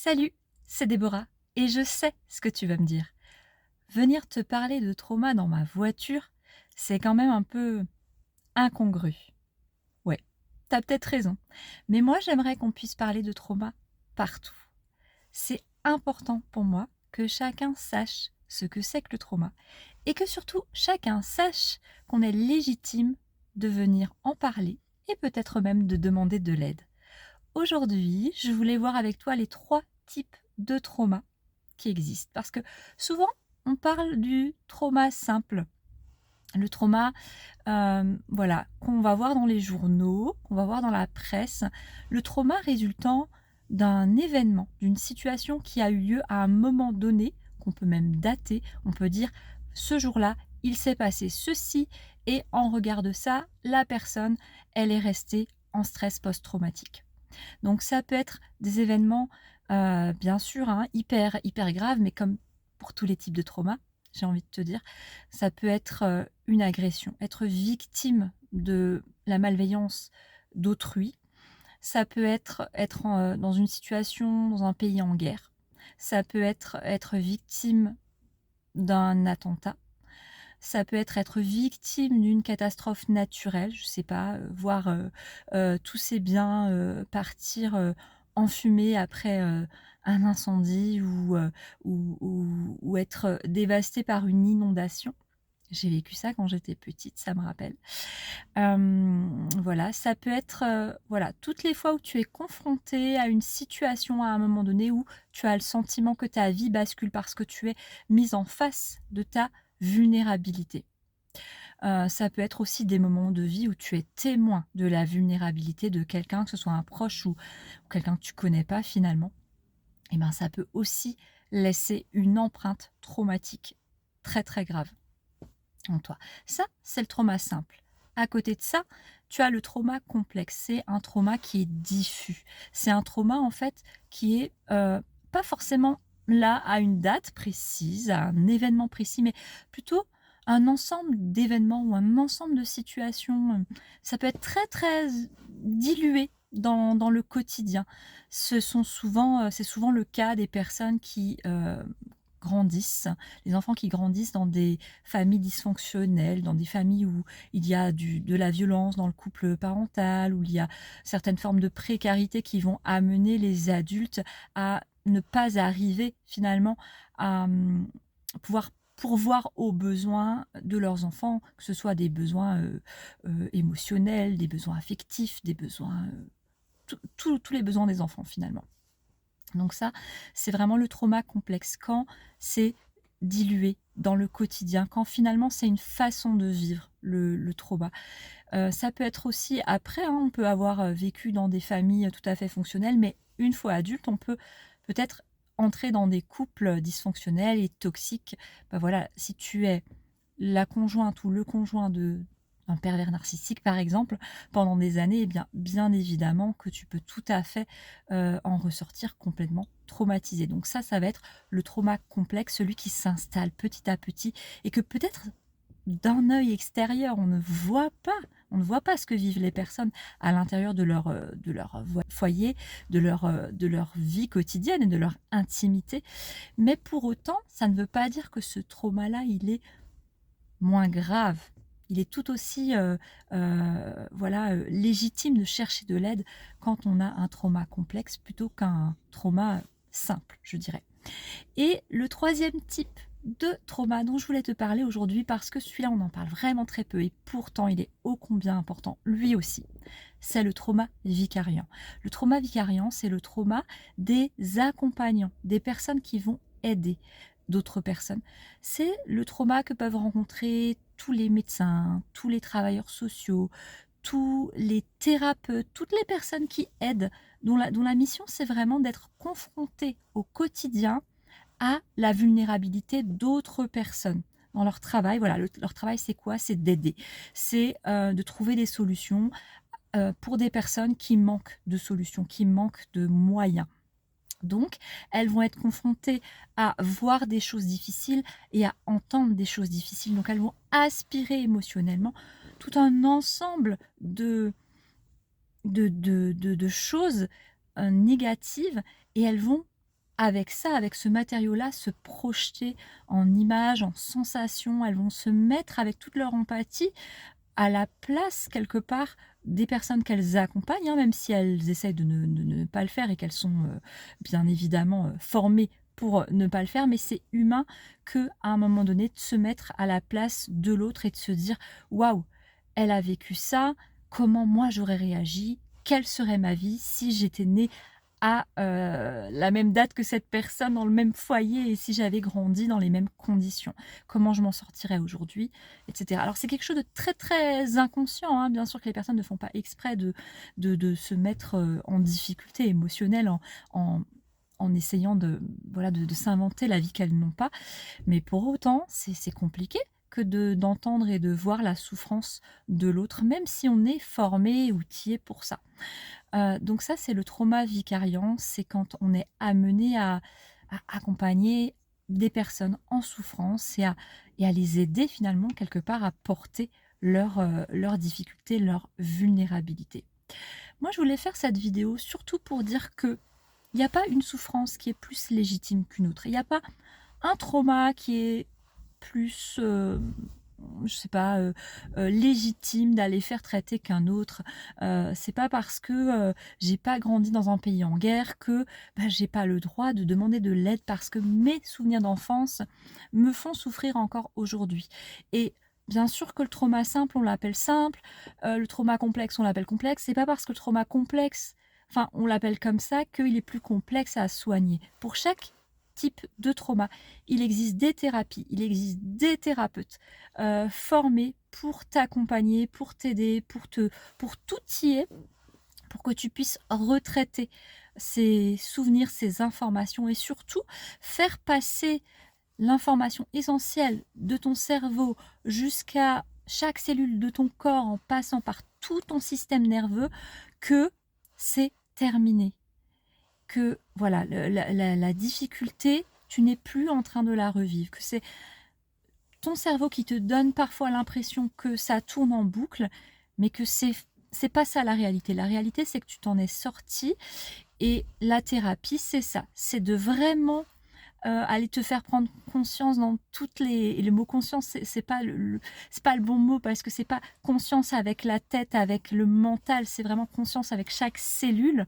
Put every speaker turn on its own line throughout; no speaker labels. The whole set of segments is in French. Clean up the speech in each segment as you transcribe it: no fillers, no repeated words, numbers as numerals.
Salut, c'est Déborah et je sais ce que tu vas me dire. Venir te parler de trauma dans ma voiture, c'est quand même un peu incongru. Ouais, t'as peut-être raison. Mais moi, j'aimerais qu'on puisse parler de trauma partout. C'est important pour moi que chacun sache ce que c'est que le trauma et que surtout chacun sache qu'on est légitime de venir en parler et peut-être même de demander de l'aide. Aujourd'hui, je voulais voir avec toi les trois types de trauma qui existent. Parce que souvent, on parle du trauma simple. Le trauma, voilà, qu'on va voir dans les journaux, qu'on va voir dans la presse. Le trauma résultant d'un événement, d'une situation qui a eu lieu à un moment donné, qu'on peut même dater. On peut dire, ce jour-là, il s'est passé ceci, et en regard de ça, la personne, elle est restée en stress post-traumatique. Donc ça peut être des événements, bien sûr, hein, hyper graves, mais comme pour tous les types de traumas, j'ai envie de te dire, ça peut être, une agression, être victime de la malveillance d'autrui. Ça peut être dans une situation, dans un pays en guerre. Ça peut être victime d'un attentat. Ça peut être victime d'une catastrophe naturelle, je sais pas, voir, tous ses biens, partir, en fumée après, un incendie ou être, dévasté par une inondation. J'ai vécu ça quand j'étais petite, ça me rappelle. Voilà, ça peut être, voilà, toutes les fois où tu es confronté à une situation à un moment donné où tu as le sentiment que ta vie bascule parce que tu es mise en face de ta vulnérabilité. Ça peut être aussi des moments de vie où tu es témoin de la vulnérabilité de quelqu'un, que ce soit un proche ou quelqu'un que tu connais pas finalement. Et ben, ça peut aussi laisser une empreinte traumatique très grave en toi. Ça, c'est le trauma simple. À côté de ça, tu as le trauma complexe. C'est un trauma qui est diffus. C'est un trauma en fait qui est, pas forcément là à une date précise, à un événement précis, mais plutôt un ensemble d'événements ou un ensemble de situations, ça peut être très dilué dans le quotidien. C'est souvent le cas des personnes qui, grandissent, les enfants qui grandissent dans des familles dysfonctionnelles, dans des familles où il y a de la violence dans le couple parental, où il y a certaines formes de précarité qui vont amener les adultes à ne pas arriver finalement à, pouvoir pourvoir aux besoins de leurs enfants, que ce soit des besoins, émotionnels, des besoins affectifs, des besoins, tous les besoins des enfants finalement. Donc ça, c'est vraiment le trauma complexe, quand c'est dilué dans le quotidien, quand finalement c'est une façon de vivre le trauma. Ça peut être aussi après, hein, on peut avoir, vécu dans des familles tout à fait fonctionnelles, mais une fois adulte, on peut peut-être entrer dans des couples dysfonctionnels et toxiques. Bah, voilà, si tu es la conjointe ou le conjoint de d'un pervers narcissique, par exemple, pendant des années, eh bien évidemment que tu peux tout à fait, en ressortir complètement traumatisé. Donc ça va être le trauma complexe, celui qui s'installe petit à petit et que peut-être d'un œil extérieur, on ne voit pas ce que vivent les personnes à l'intérieur de leur foyer, de leur vie quotidienne et de leur intimité. Mais pour autant, ça ne veut pas dire que ce trauma-là, il est moins grave. Il est tout aussi, voilà, légitime de chercher de l'aide quand on a un trauma complexe plutôt qu'un trauma simple, je dirais. Et le troisième type de trauma dont je voulais te parler aujourd'hui, parce que celui-là, on en parle vraiment très peu et pourtant il est ô combien important, lui aussi, c'est le trauma vicariant. Le trauma vicariant, c'est le trauma des accompagnants, des personnes qui vont aider d'autres personnes. C'est le trauma que peuvent rencontrer tous les médecins, tous les travailleurs sociaux, tous les thérapeutes, toutes les personnes qui aident, dont la mission, c'est vraiment d'être confrontés au quotidien à la vulnérabilité d'autres personnes dans leur travail. Voilà, leur travail, c'est quoi? C'est d'aider. C'est, de trouver des solutions, pour des personnes qui manquent de solutions, qui manquent de moyens. Donc, elles vont être confrontées à voir des choses difficiles et à entendre des choses difficiles. Donc, elles vont aspirer émotionnellement tout un ensemble de choses, négatives, et elles vont avec ça, avec ce matériau-là, se projeter en images, en sensations. Elles vont se mettre avec toute leur empathie à la place, quelque part, des personnes qu'elles accompagnent, hein, même si elles essayent de ne pas le faire et qu'elles sont, bien évidemment, formées pour ne pas le faire. Mais c'est humain qu'à un moment donné, de se mettre à la place de l'autre et de se dire: «Waouh, elle a vécu ça, comment moi j'aurais réagi? Quelle serait ma vie si j'étais née à, la même date que cette personne, dans le même foyer et si j'avais grandi dans les mêmes conditions? Comment je m'en sortirais aujourd'hui?» et cetera. Alors c'est quelque chose de très, très inconscient, hein, bien sûr que les personnes ne font pas exprès de se mettre, en difficulté émotionnelle en en essayant de, voilà, de s'inventer la vie qu'elles n'ont pas. Mais pour autant, c'est compliqué que d'entendre et de voir la souffrance de l'autre, même si on est formé, outillé pour ça. Donc ça, c'est le trauma vicariant, c'est quand on est amené à accompagner des personnes en souffrance et à les aider finalement quelque part à porter leurs difficultés, leur vulnérabilité. Moi, je voulais faire cette vidéo surtout pour dire qu'il y a pas une souffrance qui est plus légitime qu'une autre. Il n'y a pas un trauma qui est plus, je sais pas, légitime d'aller faire traiter qu'un autre. C'est pas parce que, j'ai pas grandi dans un pays en guerre que, bah, j'ai pas le droit de demander de l'aide parce que mes souvenirs d'enfance me font souffrir encore aujourd'hui. Et bien sûr que le trauma simple, on l'appelle simple, le trauma complexe, on l'appelle complexe. C'est pas parce que le trauma complexe, enfin, on l'appelle comme ça, qu'il est plus complexe à soigner. Pour chaque type de trauma, il existe des thérapies, il existe des thérapeutes, formés pour t'accompagner, pour t'aider, pour t'outiller, pour que tu puisses retraiter ces souvenirs, ces informations et surtout faire passer l'information essentielle de ton cerveau jusqu'à chaque cellule de ton corps en passant par tout ton système nerveux, que c'est terminé. Que voilà, la difficulté, tu n'es plus en train de la revivre, que c'est ton cerveau qui te donne parfois l'impression que ça tourne en boucle, mais que c'est pas ça la réalité. La réalité, c'est que tu t'en es sorti et la thérapie, c'est ça, c'est de vraiment, aller te faire prendre conscience dans toutes les et le mot conscience, c'est pas c'est pas le bon mot parce que c'est pas conscience avec la tête, avec le mental, c'est vraiment conscience avec chaque cellule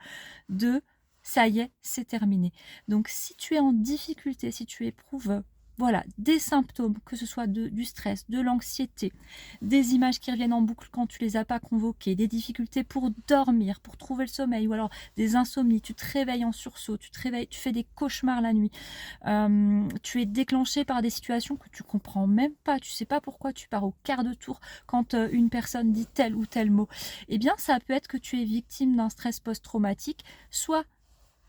de: «Ça y est, c'est terminé». Donc si tu es en difficulté, si tu éprouves, voilà, des symptômes, que ce soit du stress, de l'anxiété, des images qui reviennent en boucle quand tu les as pas convoquées, des difficultés pour dormir, pour trouver le sommeil ou alors des insomnies, tu te réveilles en sursaut, tu te réveilles, tu fais des cauchemars la nuit, tu es déclenché par des situations que tu comprends même pas, tu sais pas pourquoi tu pars au quart de tour quand, une personne dit tel ou tel mot. Eh bien, ça peut être que tu es victime d'un stress post-traumatique, soit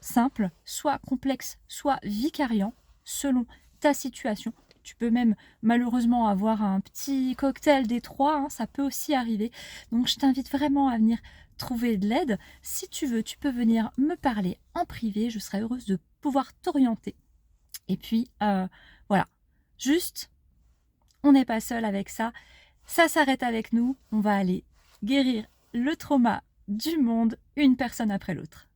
simple, soit complexe, soit vicariant, selon ta situation. Tu peux même malheureusement avoir un petit cocktail des trois, hein, ça peut aussi arriver. Donc je t'invite vraiment à venir trouver de l'aide. Si tu veux, tu peux venir me parler en privé, je serai heureuse de pouvoir t'orienter. Et puis, voilà, juste, on n'est pas seul avec ça, ça s'arrête avec nous, on va aller guérir le trauma du monde, une personne après l'autre.